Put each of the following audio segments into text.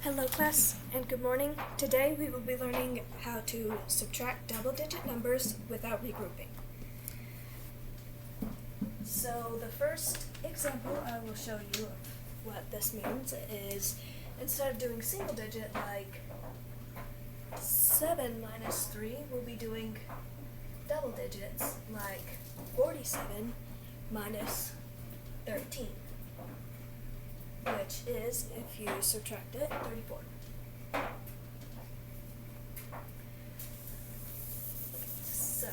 Hello class, and good morning. Today we will be learning how to subtract double-digit numbers without regrouping. So the first example I will show you of what this means is, instead of doing single digit like 7 minus 3, we'll be doing double digits like 47 minus 13. Which is, if you subtract it, 34. So,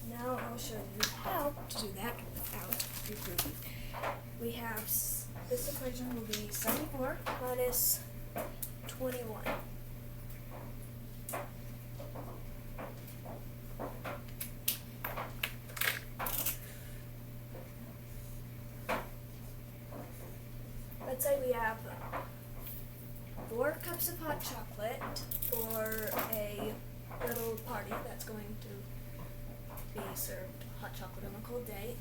now I'll show you how to do that without regrouping. We have, this equation will be 74 minus 21. Let's say we have 4 cups of hot chocolate for a little party that's going to be served hot chocolate on a cold day,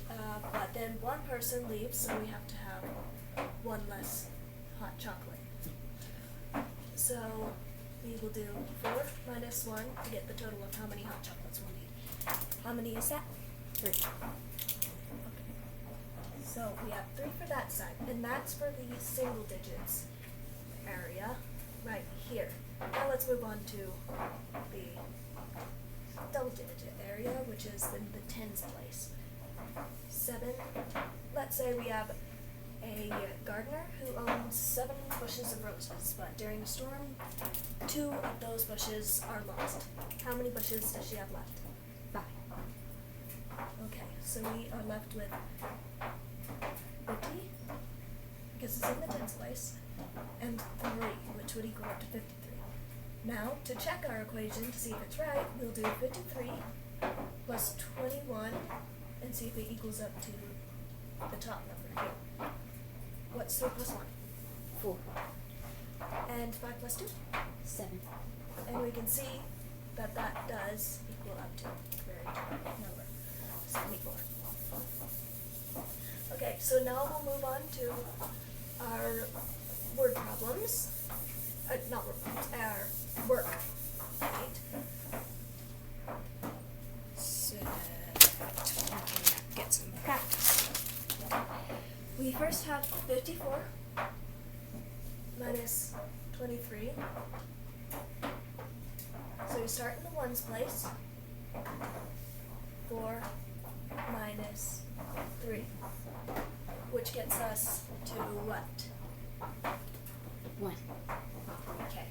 but then one person leaves, so we have to have one less hot chocolate. So we will do 4 minus 1 to get the total of how many hot chocolates we'll need. How many is that? 3. So we have 3 for that side, and that's for the single digits area right here. Now let's move on to the double digit area, which is in the tens place. 7. Let's say we have a gardener who owns 7 bushes of roses, but during a storm, 2 of those bushes are lost. How many bushes does she have left? 5. Okay, so we are left with 50, because it's in the tens place, and 3, which would equal up to 53. Now, to check our equation to see if it's right, we'll do 53 plus 21 and see if it equals up to the top number here. What's 3 plus 1? 4. And 5 plus 2? 7. And we can see that that does equal up to the very top number, 74. Okay, so now we'll move on to our word problems. Not word problems, our work. Right? So we can get some practice. We first have 54 minus 23. So we start in the ones place. 4 minus 3. Which gets us to what? 1. Okay.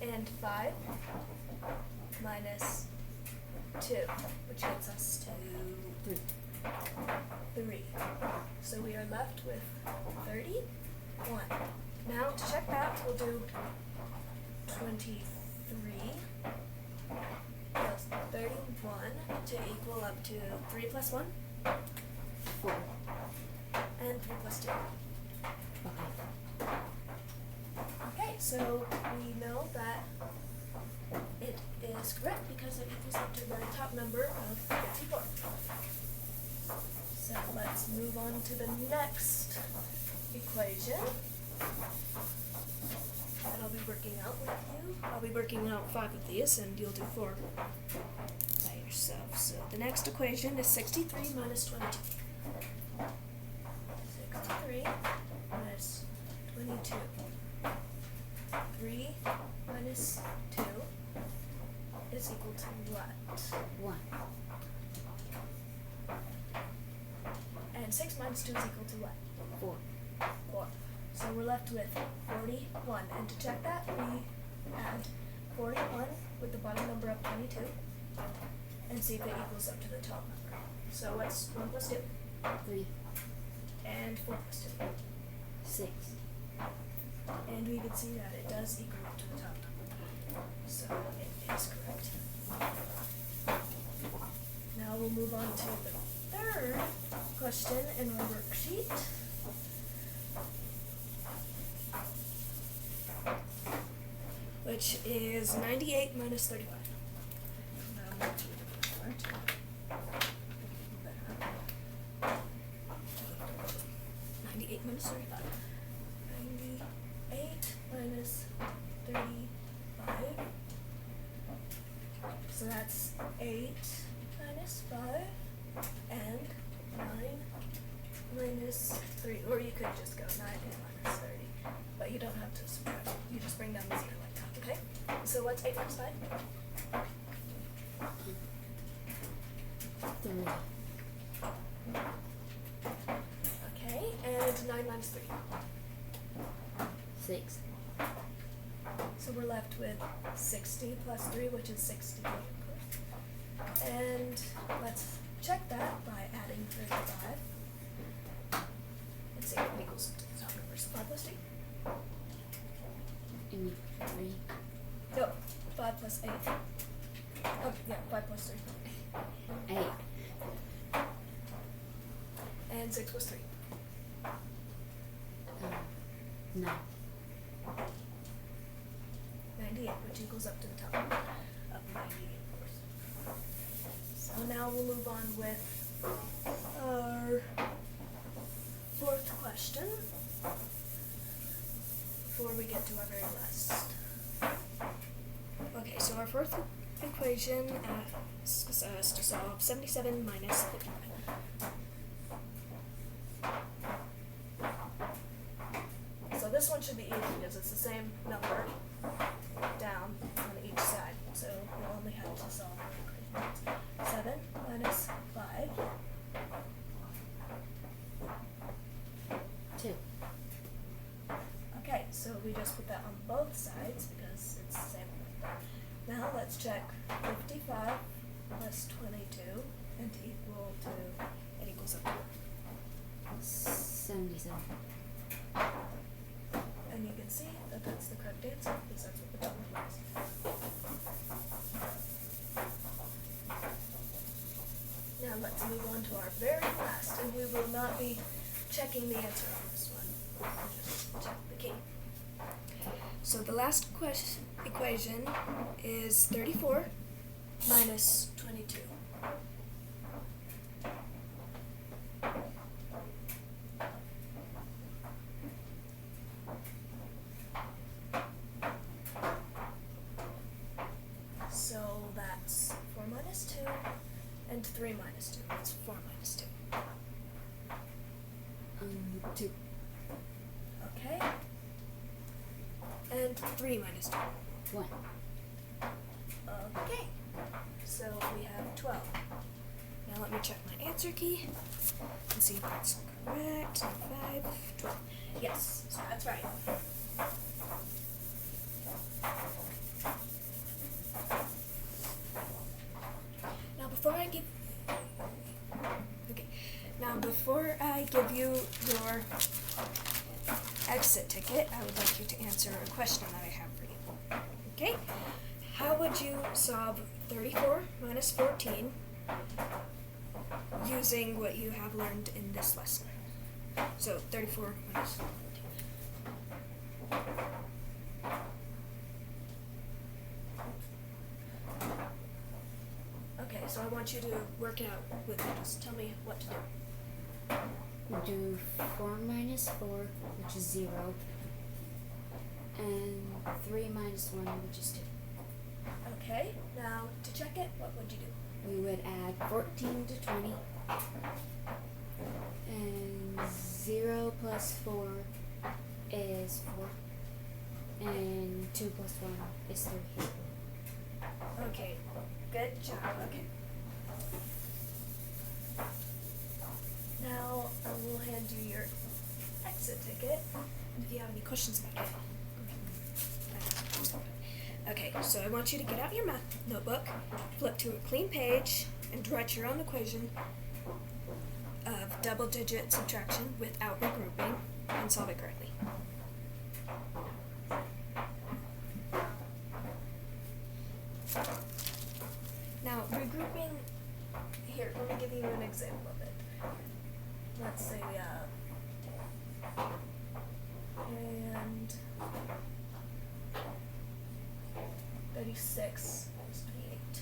And 5 minus 2, which gets us to 3. So we are left with 31. Now to check that, we'll do 23 plus 31 to equal up to 3 plus 1? 4. And 3 plus 2. 5. Okay, so we know that it is correct because it equals up to the top number of 54. So let's move on to the next equation that I'll be working out with you. I'll be working out 5 of these, and you'll do 4 by yourself. So the next equation is 63 minus 22. 63 minus 22. 3 minus 2 is equal to what? 1. And 6 minus 2 is equal to what? 4. 4. So we're left with 41. And to check that, we add 41 with the bottom number of 22 and see if it equals up to the top number. So what's 1 plus 2? 3. And 4 plus 2? 6. And we can see that it does equal up to the top number. So it is correct. Now we'll move on to the third question in our worksheet. Which is 98 minus 35. Now I'm going to do a different part. 98 minus 35. 98 minus 8 minus 5 and 9 minus 3. Or you could just go 9 and minus 30. But you don't have to subtract. You just bring down the 0 like that, okay? So what's 8 minus 5? 3. Okay, and 9 minus 3. 6. So we're left with 60 plus 3, which is 68, of course. And let's check that by adding 35. Let's see if it equals to the top numbers. 5 plus 2? You mean 3? No, 5 plus 8. Oh, yeah, 5 plus 3. 8. And 6 plus 3. 9. 98, which equals up to the top of 98, of course. So now we'll move on with our fourth question before we get to our very last. Okay, so our fourth equation asks us to solve 77 minus 55. So this one should be easy because it's the same number down on each side. So we'll only have to solve one equation. 7 minus 5. 2. Okay, so we just put that on both sides because it's the same number. Now let's check 55 plus 22 and equal to, it equals up to 77. and you can see that that's the correct answer because that's what the top number is. Now let's move on to our very last, and we will not be checking the answer on this one. We'll just check the key. So the last equation is 34 minus 22. So that's 4 minus 2 and 3 minus 2. That's 4 minus 2. 2. Okay. And 3 minus 2. 1. Okay. So we have 12. Now let me check my answer key and see if that's correct. 5, 12. Yes, so that's right. Now before I give you your exit ticket, I would like you to answer a question that I have for you. Okay? How would you solve 34 minus 14 using what you have learned in this lesson? So 34 minus 14. Okay, so I want you to work it out with me. Just tell me what to do. We do 4 minus 4, which is 0, and 3 minus 1, which is 2. Okay, now to check it, what would you do? We would add 14 to 20, and 0 plus 4 is 4, and 2 plus 1 is 3. Okay, good job. Okay. Now I will hand you your exit ticket. And if you have any questions about it, okay, so I want you to get out your math notebook, flip to a clean page, and write your own equation of double-digit subtraction without regrouping, and solve it correctly. Now, regrouping, here, let me give you an example of it. Let's say, and 36 is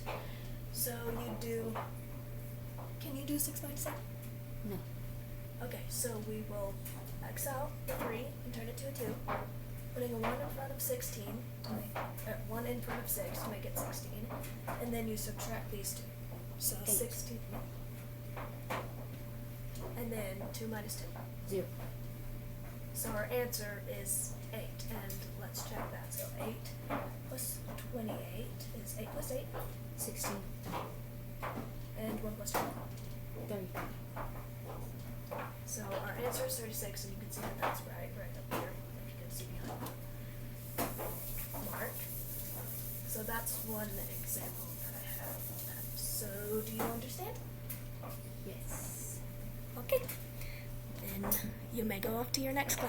28. So you do, can you do 6 minus 7? No. Okay, so we will X out the 3 and turn it to a 2. putting a 1 in front of 16 to make 1 in front of 6 to make it 16, and then you subtract these two. So 8. 16, and then 2 minus 2. 0. So our answer is 8, and let's check that. So 8 plus 28 is 8 plus 8, 16. and 1 plus 2. 30. So our answer is 36, and you can see that that's right up here, if you can see behind Mark. So that's one example that I have of that. So do you understand? Yes. Okay. Then you may go off to your next class.